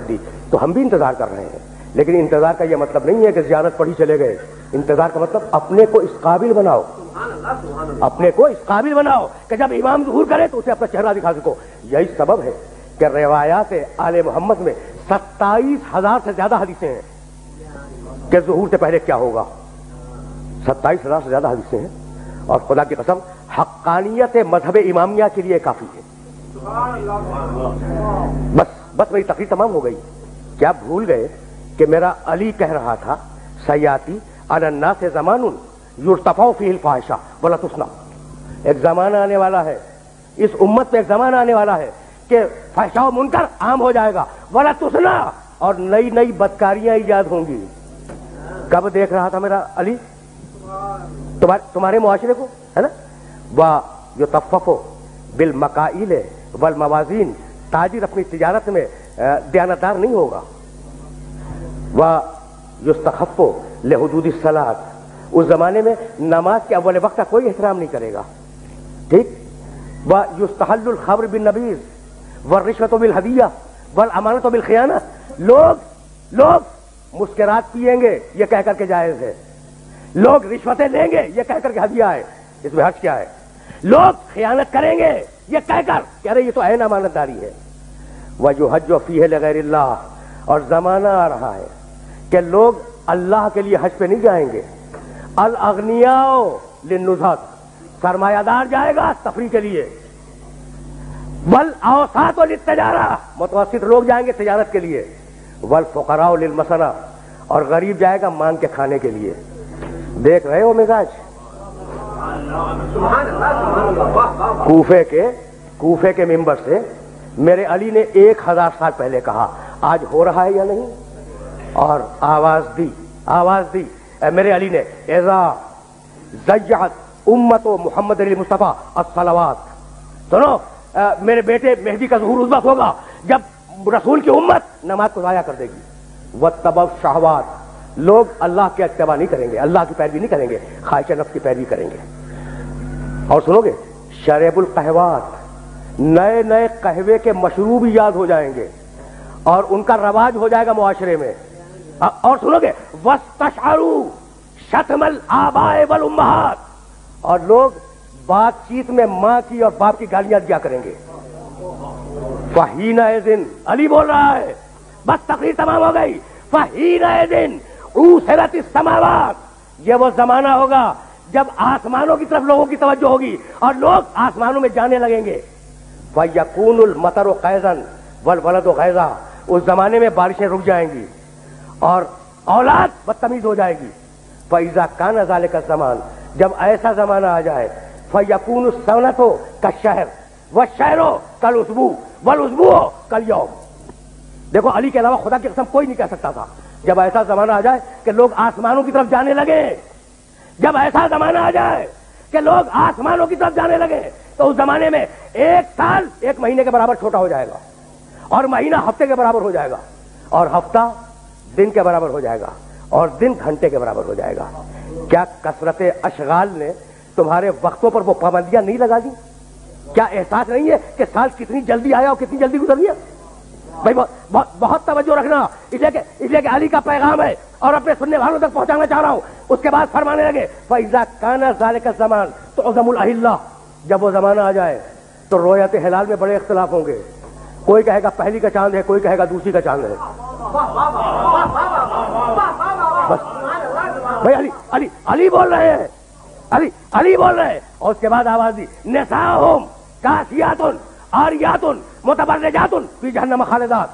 دی تو ہم بھی انتظار کر رہے ہیں، لیکن انتظار کا یہ مطلب نہیں ہے کہ زیارت پڑھی چلے گئے. انتظار کا مطلب اپنے کو اس قابل بناؤ، اپنے کو اس قابل بناؤ کہ جب امام ظہور کرے تو اسے اپنا چہرہ دکھا سکو. یہی سبب ہے کہ روایات آل محمد میں 27,000 سے زیادہ حدیثیں ہیں کہ ظہور سے پہلے کیا ہوگا. 27,000 سے زیادہ حدیثیں ہیں، اور خدا کی قسم حقانیت مذہب امامیہ کے لیے کافی ہے. بس میری تقریر تمام ہو گئی. کیا بھول گئے کہ میرا علی کہہ رہا تھا سیاتی علی الناس زمان یرتفع فیہ الفاحشہ ولا تسنى. ایک زمانہ آنے والا ہے، اس امت میں ایک زمانہ آنے والا ہے کہ فحشاء و منکر عام ہو جائے گا، ولا تسنى، اور نئی نئی بدکاریاں ایجاد ہوں گی. کب دیکھ رہا تھا میرا علی؟ تمہارے معاشرے کو ہے نا. وَيُطَفَّفُ بِالْمَكَائِلِ وَالْمَوَازِينِ. تاجر اپنی تجارت میں دیانتدار نہیں ہوگا. وَيُسْتَخَفُّ لِحُدُودِ الصَّلَاةِ. اس زمانے میں نماز کے اول وقت کا کوئی احترام نہیں کرے گا. ٹھیک. وَيُسْتَحَلُّ الْخَمْرُ بِالنَّبِيذِ وَالرِّشْوَةُ بِالْهَدِيَّةِ وَالْأَمَانَةُ بِالْخِيَانَةِ. لوگ مسکرات پیئیں گے یہ کہہ کر کے جائز ہے، لوگ رشوتیں لیں گے یہ کہہ کر کے ہدیہ ہے، اس میں حرج کیا ہے. لوگ خیانت کریں گے یہ کہہ کر کہ ارے یہ تو عین امانت داری ہے. وَيُحَجُّ فِيهِ لِغَيْرِ اللَّهِ. اور زمانہ آ رہا ہے کہ لوگ اللہ کے لیے حج پہ نہیں جائیں گے. الاغنیاء للنزہۃ. سرمایہ دار جائے گا تفریح کے لیے. والاوساط للتجارہ. متوسط لوگ جائیں گے تجارت کے لیے. والفقراء للمسنہ. اور غریب جائے گا مانگ کے کھانے کے لیے. دیکھ رہے ہو مزاج کوفے کے منبر سے میرے علی نے 1000 سال پہلے کہا، آج ہو رہا ہے یا نہیں؟ اور آواز دی میرے علی نے، اذا ضیعت امت محمد علی مصطفیٰ الصلوات. سنو، میرے بیٹے مہدی کا ظہور اس وقت ہوگا جب رسول کی امت نماز کو ضائع کر دے گی. واتبعوا الشہوات. لوگ اللہ کے اتباع نہیں کریں گے، اللہ کی پیروی نہیں کریں گے، خواہش نفس کی پیروی کریں گے. اور سنو گے، شرب القہوات. نئے قہوے کے مشروب ایجاد ہو جائیں گے اور ان کا رواج ہو جائے گا معاشرے میں. اور سنو گے، واستشعروا شتم الآباء والامہات. اور لوگ بات چیت میں ماں کی اور باپ کی گالیاں دیا کریں گے. فحینئذ. علی بول رہا ہے، بس تقریر تمام ہو گئی. فحینئذ اوثرت السماوات. یہ وہ زمانہ ہوگا جب آسمانوں کی طرف لوگوں کی توجہ ہوگی اور لوگ آسمانوں میں جانے لگیں گے. فَيَكُونُ الْمَطَرُ قَيْضًا وَالْوَلَدُ غَيْضًا. اس زمانے میں بارشیں رک جائیں گی اور اولاد بدتمیز ہو جائے گی. فَإِذَا كَانَ ذَلِكَ الزَّمَانُ. جب ایسا زمانہ آ جائے، فَيَكُونُ السَّنَةُ كَالشَّهْرِ وَالشَّهْرُ كَالْأُسْبُوعِ وَالْأُسْبُوعُ كَالْيَوْمِ. دیکھو، علی کے علاوہ خدا کی قسم کوئی نہیں کہہ سکتا تھا جب ایسا زمانہ آ جائے کہ لوگ آسمانوں کی طرف جانے لگے. جب ایسا زمانہ آ جائے کہ لوگ آسمانوں کی طرف جانے لگے تو اس زمانے میں 1 سال 1 مہینے کے برابر چھوٹا ہو جائے گا، اور مہینہ ہفتے کے برابر ہو جائے گا، اور ہفتہ دن کے برابر ہو جائے گا، اور دن گھنٹے کے برابر ہو جائے گا. کیا کثرت اشغال نے تمہارے وقتوں پر وہ پابندیاں نہیں لگا دی؟ کیا احساس نہیں ہے کہ سال کتنی جلدی آیا اور کتنی جلدی گزر گیا؟ بھائی بہت توجہ رکھنا، اس لیے کہ علی کا پیغام ہے اور اپنے سننے والوں تک پہنچانا چاہ رہا ہوں. اس کے بعد فرمانے لگے، فَإِذَا كَانَ ذَلِكَ الزَّمَانُ تُعْظَمُ الْأَهِلَّةُ. جب وہ زمانہ آ جائے تو رویت ہلال میں بڑے اختلاف ہوں گے. کوئی کہے گا پہلی کا چاند ہے، کوئی کہے گا دوسری کا چاند ہے. بس بھائی علی بول رہے ہیں، علی بول رہے ہیں. اور اس کے بعد آواز دی، نساؤہم کاسیاتن عاریاتن متبرجاتن فی جہنم خالدات.